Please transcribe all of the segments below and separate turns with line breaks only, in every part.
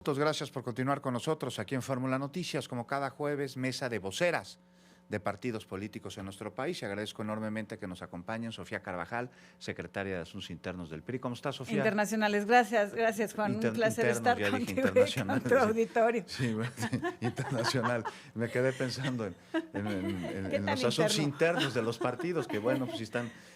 Gracias por continuar con nosotros aquí en Fórmula Noticias, como cada jueves, mesa de voceras de partidos políticos en nuestro país. Y agradezco enormemente que nos acompañen Sofía Carvajal, secretaria de Asuntos Internos del PRI. ¿Cómo estás, Sofía?
Internacionales, gracias Juan, un placer estar contigo y con tu auditorio.
Sí, internacional. Me quedé pensando en los asuntos internos de los partidos, que bueno, pues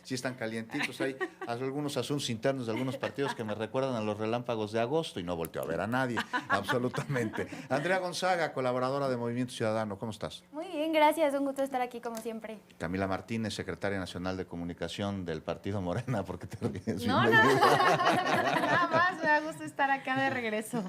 sí están calientitos. Hay algunos asuntos internos de algunos partidos que me recuerdan a los relámpagos de agosto y no volteo a ver a nadie, absolutamente. Andrea Gonzaga, colaboradora de Movimiento Ciudadano, ¿cómo estás?
Muy bien, gracias, un gusto estar aquí como siempre.
Camila Martínez, secretaria nacional de comunicación del Partido Morena, ¿por qué te ríes?
No, nada más, me da gusto estar acá de regreso.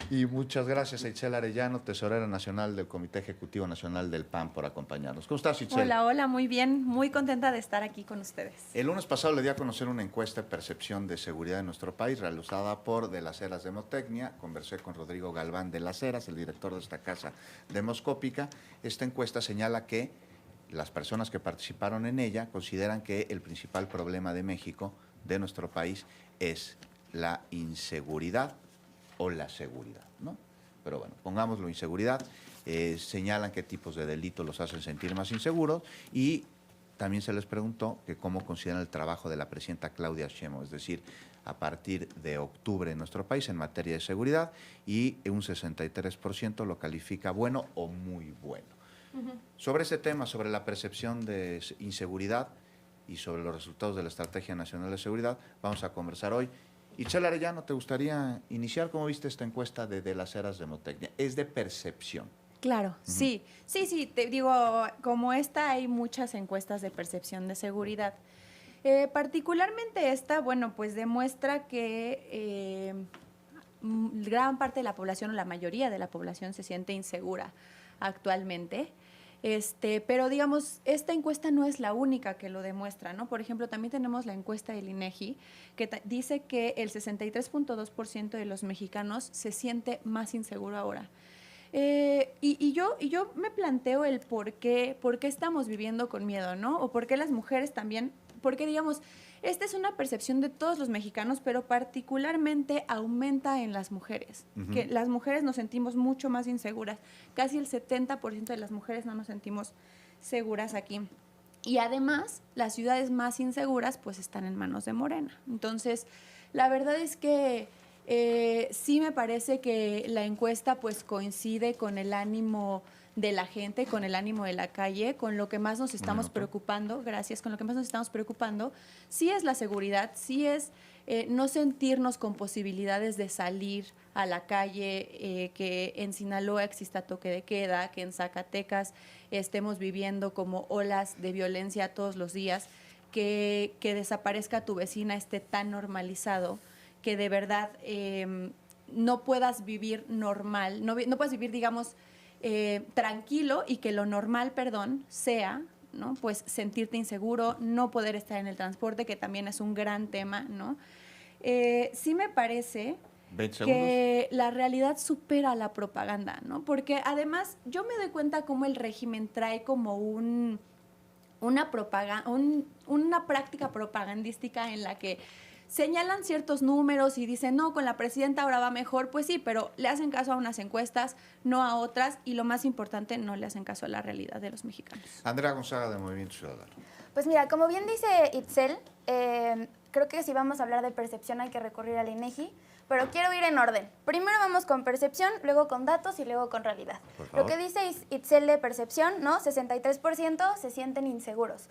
Y muchas gracias a Itzel Arellano, tesorera nacional del Comité Ejecutivo Nacional del PAN, por acompañarnos. ¿Cómo estás, Itzel?
Hola, muy bien, muy contenta de estar aquí con ustedes.
El lunes pasado le di a conocer una encuesta de percepción de seguridad en nuestro país, realizada por De las Heras Demotecnia. Conversé con Rodrigo Galván de las Heras, el director de esta casa demoscópica. Esta encuesta señala que las personas que participaron en ella consideran que el principal problema de México, de nuestro país, es la inseguridad o la seguridad, ¿no? Pero bueno, pongámoslo inseguridad. Señalan qué tipos de delitos los hacen sentir más inseguros y también se les preguntó que cómo consideran el trabajo de la presidenta Claudia Sheinbaum, es decir, a partir de octubre en nuestro país en materia de seguridad, y un 63% lo califica bueno o muy bueno. Sobre ese tema, sobre la percepción de inseguridad y sobre los resultados de la Estrategia Nacional de Seguridad, vamos a conversar hoy. Itzel Arellano, ¿te gustaría iniciar? ¿Cómo viste esta encuesta de las Heras Demotecnia? Es de percepción.
Claro, sí, te digo, como esta hay muchas encuestas de percepción de seguridad. Particularmente esta, bueno, pues demuestra que gran parte de la población o la mayoría de la población se siente insegura actualmente. Pero digamos, esta encuesta no es la única que lo demuestra, ¿no? Por ejemplo, también tenemos la encuesta del INEGI, que dice que el 63.2% de los mexicanos se siente más inseguro ahora. Y yo me planteo el por qué estamos viviendo con miedo, ¿no? O por qué las mujeres también, porque digamos, esta es una percepción de todos los mexicanos, pero particularmente aumenta en las mujeres, que las mujeres nos sentimos mucho más inseguras, casi el 70% de las mujeres no nos sentimos seguras aquí. Y además, las ciudades más inseguras pues están en manos de Morena. Entonces, la verdad es que sí me parece que la encuesta pues coincide con el ánimo de la gente, con el ánimo de la calle, con lo que más nos estamos preocupando, con lo que más nos estamos preocupando, sí es la seguridad, sí es no sentirnos con posibilidades de salir a la calle, que en Sinaloa exista toque de queda, que en Zacatecas estemos viviendo como olas de violencia todos los días, que desaparezca tu vecina esté tan normalizado, que de verdad no puedas vivir normal, no puedas vivir, digamos, tranquilo, y que lo normal, sea, ¿no? Pues sentirte inseguro, no poder estar en el transporte, que también es un gran tema, ¿no? Sí me parece que la realidad supera la propaganda, ¿no? Porque además yo me doy cuenta cómo el régimen trae como una práctica propagandística en la que señalan ciertos números y dicen, no, con la presidenta ahora va mejor. Pues sí, pero le hacen caso a unas encuestas, no a otras, y lo más importante, no le hacen caso a la realidad de los mexicanos.
Andrea Gonzaga, de Movimiento Ciudadano.
Pues mira, como bien dice Itzel, creo que si vamos a hablar de percepción hay que recurrir al INEGI, pero quiero ir en orden. Primero vamos con percepción, luego con datos y luego con realidad. Lo que dice Itzel de percepción, ¿no? 63% se sienten inseguros.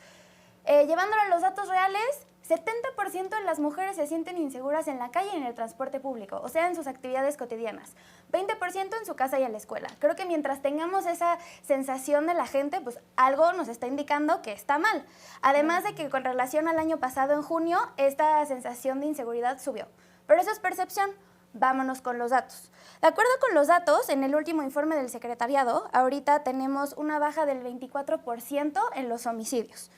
Llevándolo a los datos reales, 70% de las mujeres se sienten inseguras en la calle y en el transporte público, o sea, en sus actividades cotidianas. 20% en su casa y a la escuela. Creo que mientras tengamos esa sensación de la gente, pues algo nos está indicando que está mal. Además de que con relación al año pasado, en junio, esta sensación de inseguridad subió. Pero eso es percepción. Vámonos con los datos. De acuerdo con los datos, en el último informe del secretariado, ahorita tenemos una baja del 24% en los homicidios.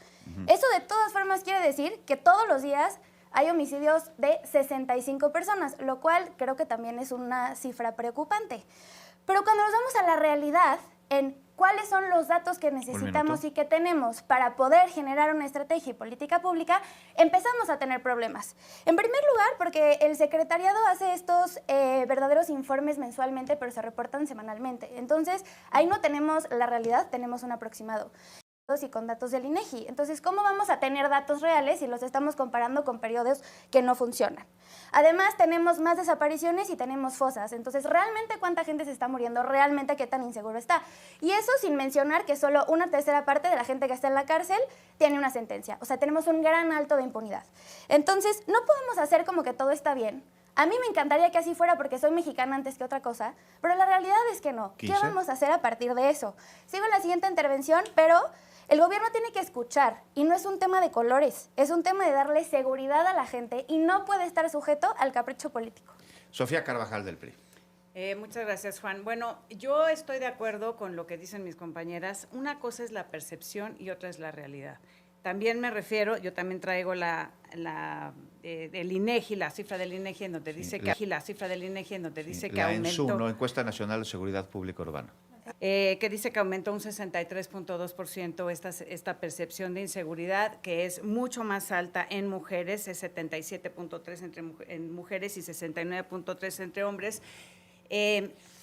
Eso de todas formas quiere decir que todos los días hay homicidios de 65 personas, lo cual creo que también es una cifra preocupante. Pero cuando nos vamos a la realidad, en cuáles son los datos que necesitamos y que tenemos para poder generar una estrategia y política pública, empezamos a tener problemas. En primer lugar, porque el secretariado hace estos verdaderos informes mensualmente, pero se reportan semanalmente. Entonces, ahí no tenemos la realidad, tenemos un aproximado y con datos del INEGI. Entonces, ¿cómo vamos a tener datos reales si los estamos comparando con periodos que no funcionan? Además, tenemos más desapariciones y tenemos fosas. Entonces, ¿realmente cuánta gente se está muriendo? ¿Realmente qué tan inseguro está? Y eso sin mencionar que solo una tercera parte de la gente que está en la cárcel tiene una sentencia. O sea, tenemos un gran alto de impunidad. Entonces, no podemos hacer como que todo está bien. A mí me encantaría que así fuera porque soy mexicana antes que otra cosa, pero la realidad es que no. ¿Qué vamos a hacer a partir de eso? Sigo en la siguiente intervención, pero el gobierno tiene que escuchar y no es un tema de colores, es un tema de darle seguridad a la gente y no puede estar sujeto al capricho político.
Sofía Carvajal del PRI.
Muchas gracias, Juan. Bueno, yo estoy de acuerdo con lo que dicen mis compañeras. Una cosa es la percepción y otra es la realidad. También me refiero, yo también traigo el INEGI, la cifra del INEGI en donde dice que aumentó.
ENSU, ¿no? Encuesta Nacional de Seguridad Pública Urbana.
Que dice que aumentó un 63.2% esta percepción de inseguridad, que es mucho más alta en mujeres, es 77.3% en mujeres y 69.3% entre hombres.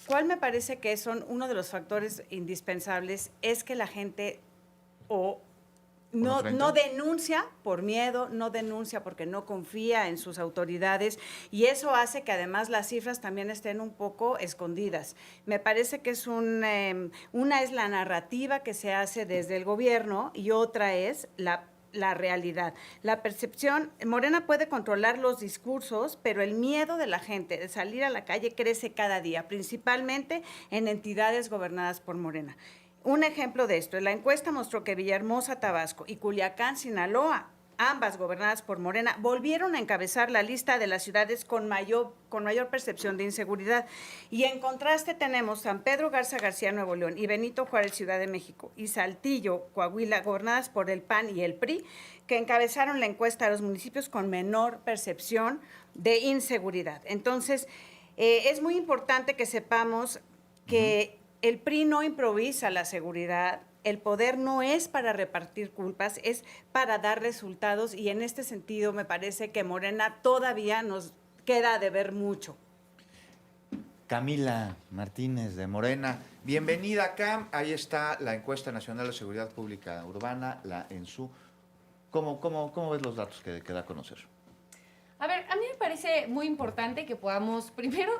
¿Cuál me parece que son uno de los factores indispensables? Es que la gente no denuncia por miedo, no denuncia porque no confía en sus autoridades y eso hace que además las cifras también estén un poco escondidas. Me parece que es una es la narrativa que se hace desde el gobierno y otra es la realidad. La percepción, Morena puede controlar los discursos, pero el miedo de la gente de salir a la calle crece cada día, principalmente en entidades gobernadas por Morena. Un ejemplo de esto, la encuesta mostró que Villahermosa, Tabasco y Culiacán, Sinaloa, ambas gobernadas por Morena, volvieron a encabezar la lista de las ciudades con mayor percepción de inseguridad. Y en contraste tenemos San Pedro Garza García, Nuevo León, y Benito Juárez, Ciudad de México, y Saltillo, Coahuila, gobernadas por el PAN y el PRI, que encabezaron la encuesta a los municipios con menor percepción de inseguridad. Entonces, es muy importante que sepamos que el PRI no improvisa la seguridad, el poder no es para repartir culpas, es para dar resultados y en este sentido me parece que Morena todavía nos queda de ver mucho.
Camila Martínez de Morena, bienvenida Cam, ahí está la encuesta nacional de seguridad pública urbana, la ENSU. ¿Cómo ves los datos que da a conocer?
A ver, a mí me parece muy importante que podamos primero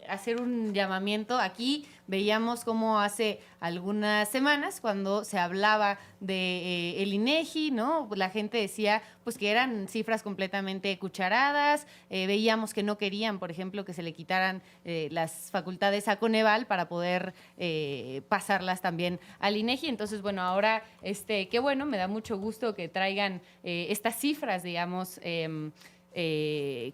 hacer un llamamiento. Aquí veíamos cómo hace algunas semanas, cuando se hablaba de el INEGI, ¿no? La gente decía pues que eran cifras completamente cucharadas. Veíamos que no querían, por ejemplo, que se le quitaran las facultades a Coneval para poder pasarlas también al INEGI. Entonces, bueno, ahora qué bueno, me da mucho gusto que traigan estas cifras, digamos,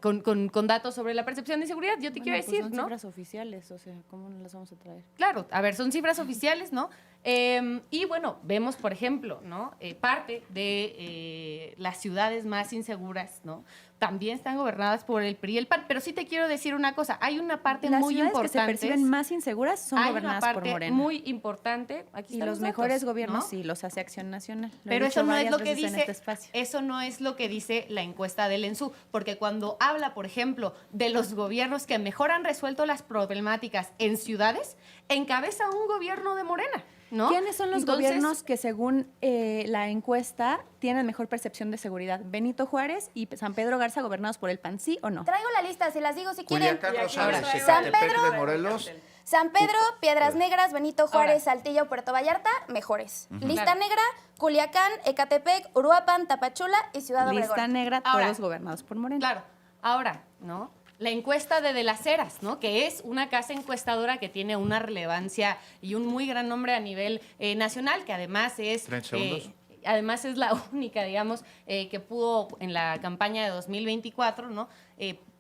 con datos sobre la percepción de inseguridad. Yo te quiero decir,
son
¿no?
cifras oficiales, o sea, ¿cómo no las vamos a traer?
Claro, a ver, son cifras oficiales, ¿no? Y bueno, vemos, por ejemplo, ¿no? Parte de las ciudades más inseguras, ¿no? También están gobernadas por el PRI y el PAN. Pero sí te quiero decir una cosa, hay una parte muy importante.
Las ciudades que se perciben más inseguras son gobernadas por Morena.
Hay una parte muy importante. Aquí
y
están
los
datos,
mejores gobiernos
¿no?
sí los hace Acción Nacional.
Pero eso no es lo que dice, eso no es lo que dice la encuesta del ENSU, porque cuando habla, por ejemplo, de los gobiernos que mejor han resuelto las problemáticas en ciudades, encabeza un gobierno de Morena, ¿no?
¿Quiénes son los gobiernos que según la encuesta tienen mejor percepción de seguridad? Benito Juárez y San Pedro Garza, gobernados por el PAN, ¿sí o no?
Traigo la lista, se las digo si quieren.
Culiacán, Rosales,
San
Ecatepec
Pedro,
de Morelos.
San Pedro, Piedras Negras, Benito Juárez, Saltillo, Puerto Vallarta, mejores. Lista negra, Culiacán, Ecatepec, Uruapan, Tapachula y Ciudad Obregón.
Lista negra, todos gobernados por Morena.
Claro, ahora, ¿no? La encuesta de las Heras, ¿no? Que es una casa encuestadora que tiene una relevancia y un muy gran nombre a nivel nacional, que además es...
30 segundos.
Además es la única, digamos, que pudo en la campaña de 2024, ¿no?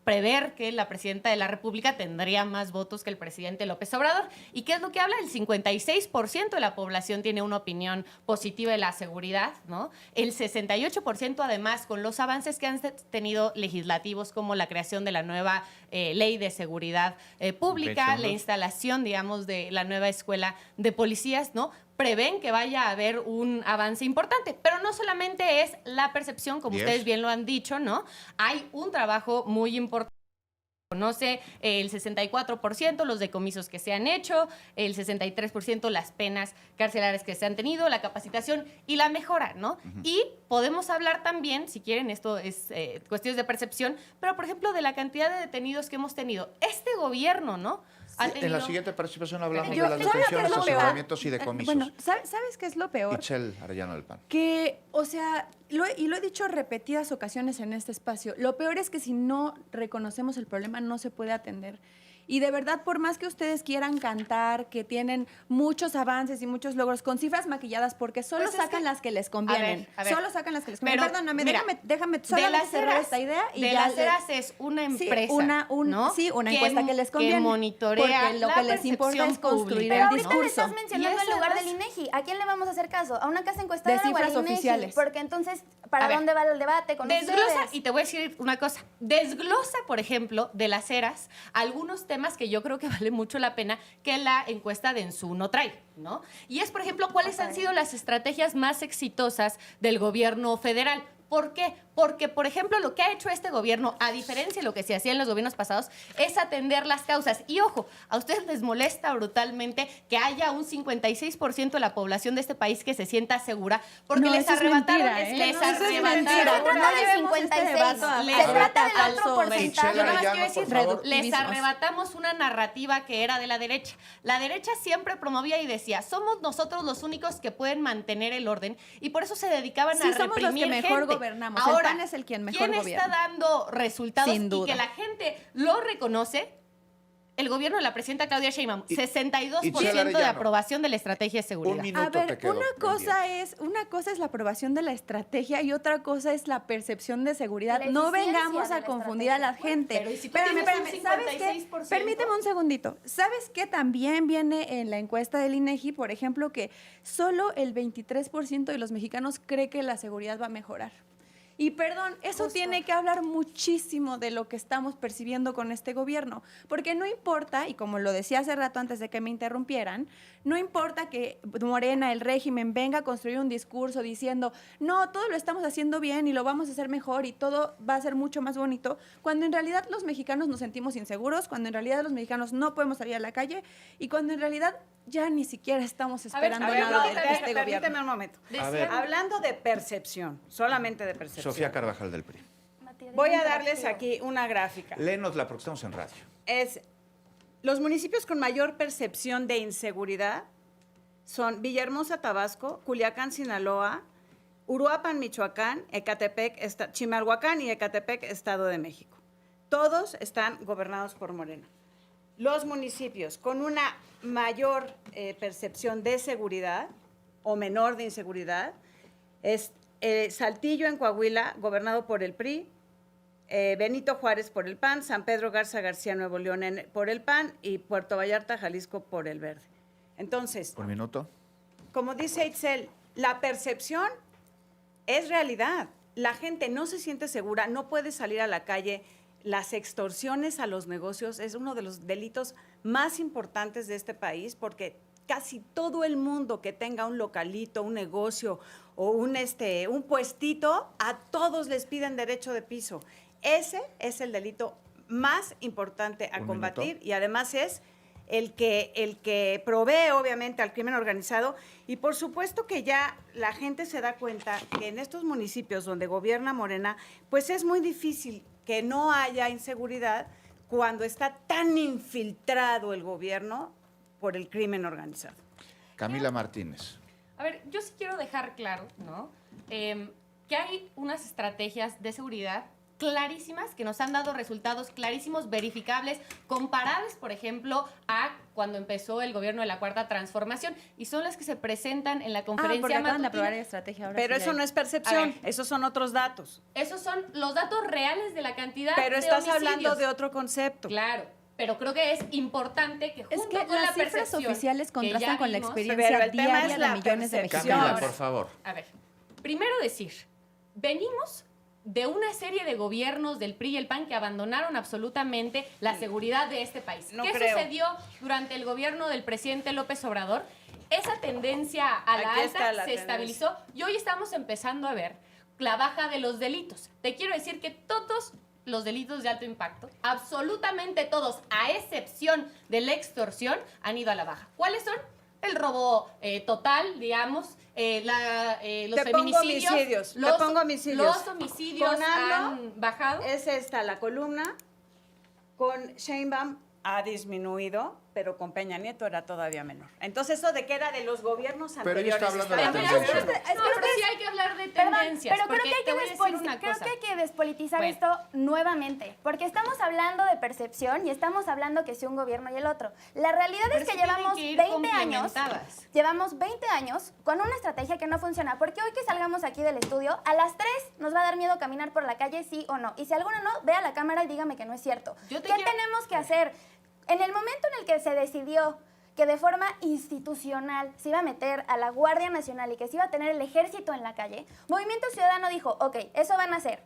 prever que la presidenta de la República tendría más votos que el presidente López Obrador. ¿Y qué es lo que habla? El 56% de la población tiene una opinión positiva de la seguridad, ¿no? El 68% además, con los avances que han tenido legislativos como la creación de la nueva ley de seguridad pública, la instalación, digamos, de la nueva escuela de policías, ¿no? Prevén que vaya a haber un avance importante, pero no solamente es la percepción, como ustedes bien lo han dicho, ¿no? Hay un trabajo muy importante. Conoce el 64% los decomisos que se han hecho, el 63% las penas carcelarias que se han tenido, la capacitación y la mejora, ¿no? Y podemos hablar también, si quieren, esto es cuestiones de percepción, pero por ejemplo de la cantidad de detenidos que hemos tenido. Este gobierno, ¿no?
En la siguiente participación hablamos de
Yo-
las
¿sabes qué es
detenciones,
lo peor?
aseguramientos y decomisos.
Bueno, ¿sabes qué es lo peor?
Itzel Arellano del PAN.
Que, o sea, lo he dicho repetidas ocasiones en este espacio, lo peor es que si no reconocemos el problema no se puede atender. Y de verdad, por más que ustedes quieran cantar, que tienen muchos avances y muchos logros con cifras maquilladas, porque solo
Pues es
sacan
que-
las que les convienen.
a ver.
Solo sacan las que les convienen.
Pero,
Perdóname,
mira,
déjame
de
solamente
las
cerrar
Heras-
esta idea y
de
ya
las Heras es una empresa, ¿no?
Sí, una encuesta que les conviene.
Que monitorea
porque lo
la
que les importa
percepción
es construir
pública.
el
Pero ahorita le
discurso.
estás mencionando
Y
el
ese
lugar
además-
del INEGI. ¿A quién le vamos a hacer caso? ¿A una casa encuestada
De
o al
cifras
INEGI?
oficiales.
Porque entonces, ¿para
A ver,
dónde va el debate con
Desglosa,
ustedes?
y te voy a decir una cosa, desglosa, por ejemplo, de las Heras, algunos temas que yo creo que vale mucho la pena que la encuesta de Ensu no trae, ¿no? Y es, por ejemplo, cuáles han sido las estrategias más exitosas del gobierno federal. ¿Por qué? Porque, por ejemplo, lo que ha hecho este gobierno, a diferencia de lo que se hacía en los gobiernos pasados, es atender las causas. Y ojo, a ustedes les molesta brutalmente que haya un 56% de la población de este país que se sienta segura, porque
No,
les
eso es
arrebataron,
mentira, ¿eh?
les
No, eso es
arrebataron.
mentira.
No se trata
No
del
llevemos
56,
este debate
a-
se trata del
falso,
otro porcentaje.
Itzel
Yo nada más
Arellano,
quiero decir,
por favor.
les arrebatamos una narrativa que era de la derecha. La derecha siempre promovía y decía, somos nosotros los únicos que pueden mantener el orden, y por eso se dedicaban
Sí,
a
somos los que
reprimir
mejor
gente.
gobernamos.
Ahora,
El PAN es el quien mejor
¿quién
gobierna?
está dando resultados
Sin
y
duda.
que la gente lo reconoce? El gobierno de la presidenta Claudia Sheinbaum, 62%
Itzel
de
Arellano.
aprobación de la estrategia de seguridad.
Un minuto
A ver,
te quedó
una cosa es la aprobación de la estrategia y otra cosa es la percepción de seguridad.
La
no
eficiencia
vengamos
de
a
la
confundir a la
estrategia.
gente.
Pero ¿y si tú tienes un
¿sabes qué?
56%?
Permíteme un segundito. ¿Sabes qué también viene en la encuesta del INEGI, por ejemplo, que solo el 23% de los mexicanos cree que la seguridad va a mejorar? Y perdón, eso
Justo.
tiene que hablar muchísimo de lo que estamos percibiendo con este gobierno, porque no importa, y como lo decía hace rato antes de que me interrumpieran, no importa que Morena, el régimen, venga a construir un discurso diciendo, no, todo lo estamos haciendo bien y lo vamos a hacer mejor y todo va a ser mucho más bonito, cuando en realidad los mexicanos nos sentimos inseguros, cuando en realidad los mexicanos no podemos salir a la calle y cuando en realidad ya ni siquiera estamos esperando nada
no,
de este
permíteme
gobierno.
un momento.
A ver.
Hablando de percepción, solamente de percepción.
Sofía Carvajal del PRI.
Matilde,
Voy a
interactivo.
darles aquí una gráfica.
Léenosla porque estamos en radio.
Es los municipios con mayor percepción de inseguridad son Villahermosa, Tabasco, Culiacán, Sinaloa, Uruapan, Michoacán, Ecatepec, Chimalhuacán y Ecatepec, Estado de México. Todos están gobernados por Morena. Los municipios con una mayor percepción de seguridad o menor de inseguridad es Saltillo en Coahuila, gobernado por el PRI, Benito Juárez por el PAN, San Pedro Garza García Nuevo León por el PAN y Puerto Vallarta, Jalisco por el Verde. Entonces,
Un minuto.
como dice Itzel, la percepción es realidad. La gente no se siente segura, no puede salir a la calle. Las extorsiones a los negocios es uno de los delitos más importantes de este país porque casi todo el mundo que tenga un localito, un negocio o un puestito, a todos les piden derecho de piso. Ese es el delito más importante a
Un
combatir
minuto.
y además es el que provee obviamente al crimen organizado y por supuesto que ya la gente se da cuenta que en estos municipios donde gobierna Morena, pues es muy difícil que no haya inseguridad cuando está tan infiltrado el gobierno por el crimen organizado.
Camila Martínez.
A ver, yo sí quiero dejar claro, ¿no? Que hay unas estrategias de seguridad clarísimas que nos han dado resultados clarísimos, verificables, comparables, por ejemplo, a cuando empezó el gobierno de la Cuarta Transformación, y son las que se presentan en la conferencia
porque acaban de
matutina.
aprobar estrategia ahora.
Pero
sí
eso
ya-
no es percepción,
A ver.
esos son otros datos.
Esos son los datos reales de la cantidad
Pero
de
estás
homicidios.
hablando de otro concepto.
Claro, pero creo que es importante que
Es
junto
que
con la
las cifras
percepción
oficiales
que
contrastan
ya
con la
vimos-
experiencia
Pero el tema
diaria
es
de
la
millones de
percepción.
mexicanos.
Camila, por favor.
A ver, primero decir, venimos de una serie de gobiernos del PRI y el PAN que abandonaron absolutamente la seguridad de este país.
No
¿Qué
creo.
sucedió durante el gobierno del presidente López Obrador? Esa tendencia a la
Aquí está
alta
la
se
tendencia.
estabilizó y hoy estamos empezando a ver la baja de los delitos. Te quiero decir que todos los delitos de alto impacto, absolutamente todos, a excepción de la extorsión, han ido a la baja. ¿Cuáles son? El robo total, digamos, los
Te pongo
feminicidios.
homicidios, te
Los,
pongo homicidios.
Los homicidios
Con AMLO,
han bajado.
Es esta la columna. Con Sheinbaum ha disminuido, pero con Peña Nieto era todavía menor. Entonces eso de que era de los gobiernos
Pero ella
anteriores.
está hablando de la
Pero
tendencia.
no, pero sí hay que hablar de
Perdón,
tendencias.
pero creo
porque
que hay
te
que,
voy a decir una
creo
cosa.
que hay que despolitizar
Bueno.
esto nuevamente, porque estamos hablando de percepción y estamos hablando que si un gobierno y el otro. La realidad
Pero
es que
sí tienen
llevamos
que ir
20 años,
complementadas.
llevamos 20 años con una estrategia que no funciona, porque hoy que salgamos aquí del estudio, a las 3 nos va a dar miedo caminar por la calle, sí o no. Y si alguno no, vea la cámara y dígame que no es cierto.
Yo te
¿Qué
quiero-
tenemos que hacer? En el momento en el que se decidió que de forma institucional se iba a meter a la Guardia Nacional y que se iba a tener el ejército en la calle, Movimiento Ciudadano dijo, ok, eso van a hacer.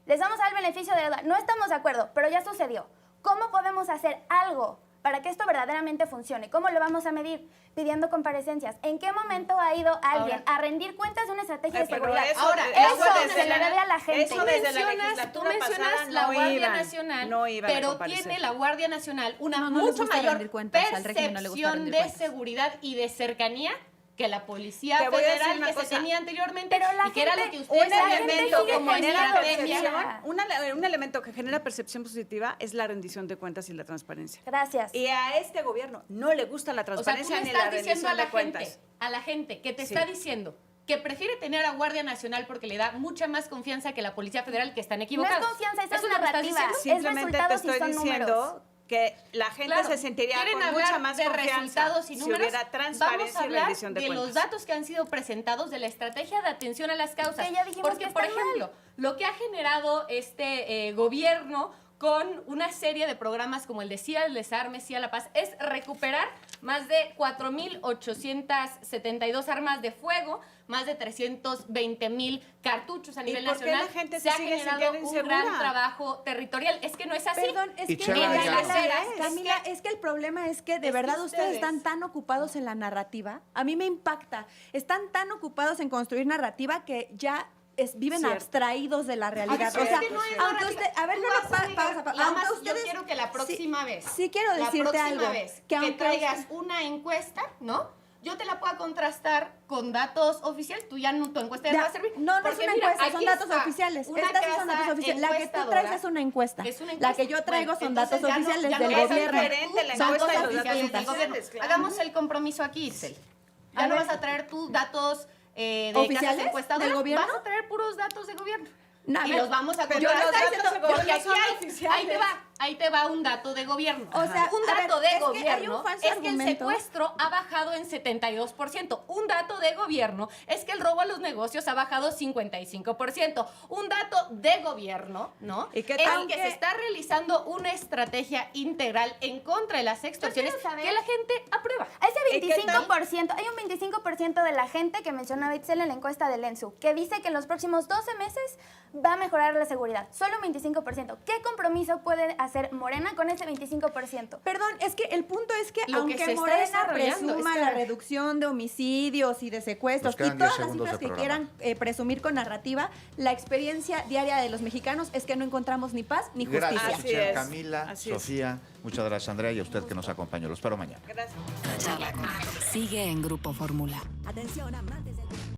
Les vamos a dar el beneficio de la duda. No estamos de acuerdo, pero ya sucedió. ¿Cómo podemos hacer algo para que esto verdaderamente funcione? ¿Cómo lo vamos a medir? Pidiendo comparecencias. ¿En qué momento ha ido alguien a rendir cuentas de una estrategia de
Pero
seguridad?
Ahora,
eso
desde
se le debe a la gente.
eso desde la
Tú
legislatura
mencionas
pasada
la
no
Guardia
iban,
Nacional,
no iban a
pero
comparecer.
tiene la Guardia Nacional una
No, no les
mucho
gusta
mayor
rendir cuentas, al régimen no le gusta
percepción
rendir
de
cuentas.
seguridad y de cercanía que la Policía
Te voy a decir
Federal
una
que se
cosa.
tenía anteriormente
Pero la
y que era lo
gente-
que ustedes
la
habían
gente
visto
sigue
como
generando
estrategia.
percepción.
Un elemento que genera percepción positiva es la rendición de cuentas y la transparencia.
Gracias.
Y a este gobierno no le gusta la
O sea, tú
transparencia
le
ni la
estás diciendo
rendición de cuentas.
a la gente que te
Sí.
está diciendo que prefiere tener a Guardia Nacional porque le da mucha más confianza que la Policía Federal, que están
No
equivocados.
es confianza, eso es
lo que estás
narrativa.
diciendo?
Es
Simplemente te
resultados y
estoy
son números.
diciendo que la gente
Claro,
se sentiría
quieren
con
hablar
mucha más
de
confianza
resultados y
si
números.
hubiera
Vamos a
transparencia y
hablar
rendición de
de
cuentas.
los datos que han sido presentados de la estrategia de atención a las causas.
Que ya dijimos
Porque,
que
por
están mal.
ejemplo, lo que ha generado este gobierno con una serie de programas como el de Sí al Desarme, Sí a la Paz, es recuperar más de 4,872 armas de fuego, más de 320,000 cartuchos a nivel
por qué
nacional.
la gente
se
se
ha
sigue
generado
sintiendo
un
insegura?
gran trabajo territorial. Es que no es así.
Perdón, es
Y
que
Chela
de
Camila,
llano.
Camila, es que el problema es que de
Es que
verdad ustedes
ustedes-
están tan ocupados en la narrativa. A mí me impacta. Están tan ocupados en construir narrativa que ya viven
Cierto.
abstraídos de la realidad.
Ah,
o sea,
es que no es
aunque
narrativa.
usted, a ver,
Tú
no,
vas a
pausa,
negar.
pausa.
Nada
Aunque
más
ustedes,
yo quiero que la próxima vez.
sí quiero decirte
la próxima
algo,
vez
que
que,
aunque
traigas
usted-
una encuesta, ¿no? Yo te la puedo contrastar con datos oficiales. Tú ya no, tu encuesta ya
Ya,
no va a servir.
no, no es
Porque
una
mira,
encuesta, son
aquí
datos
está
oficiales.
una
Estas sí son
casa
datos oficiales. La que tú traes
encuestadora.
es una encuesta.
Es una
La
encuesta.
que yo traigo
Bueno,
son datos
entonces ya no-
oficiales
ya no
del
es
gobierno.
diferente la
Son
encuesta
datos
y los
oficiales
datos
del gobierno.
oficiales, claro.
Hagamos el compromiso aquí, Isel.
A
Ya no
ver.
vas a traer tus datos de
¿Oficiales
casas encuestadoras.
del gobierno?
Vas a traer puros datos de gobierno.
No, a
y
ver,
los vamos a
pero
contrastar.
los datos de
Porque
gobierno
aquí
son
ahí
oficiales.
te va un dato de gobierno.
O sea,
un
a ver,
dato de
es que hay un
gobierno
falso
es que el
argumento.
secuestro ha bajado en 72%. Un dato de gobierno es que el robo a los negocios ha bajado 55%. Un dato de gobierno, ¿no?
¿Y qué
es
tal?
que se está realizando una estrategia integral en contra de las extorsiones
quiero saber-
que la gente aprueba.
Ese
¿Y qué tal?
25%, hay un 25% de la gente que mencionaba Itzel en la encuesta del ENSU, que dice que en los próximos 12 meses va a mejorar la seguridad. Solo un 25%. ¿Qué compromiso puede hacer Morena con ese 25%?
Perdón, es que el punto es que
Lo que
aunque
se está
Morena
desarrollando
presuma
es que-
la reducción de homicidios y de secuestros
Nos quedan
y todas
10
las
segundos
cifras
de
que
programa.
quieran presumir con narrativa, la experiencia diaria de los mexicanos es que no encontramos ni paz ni justicia.
Gracias,
Así
Itzel,
es,
Camila,
así es.
Sofía. Muchas gracias, Andrea, y a usted que nos acompañó. Lo espero mañana.
Gracias.
Sigue en Grupo Fórmula.
Atención, amantes del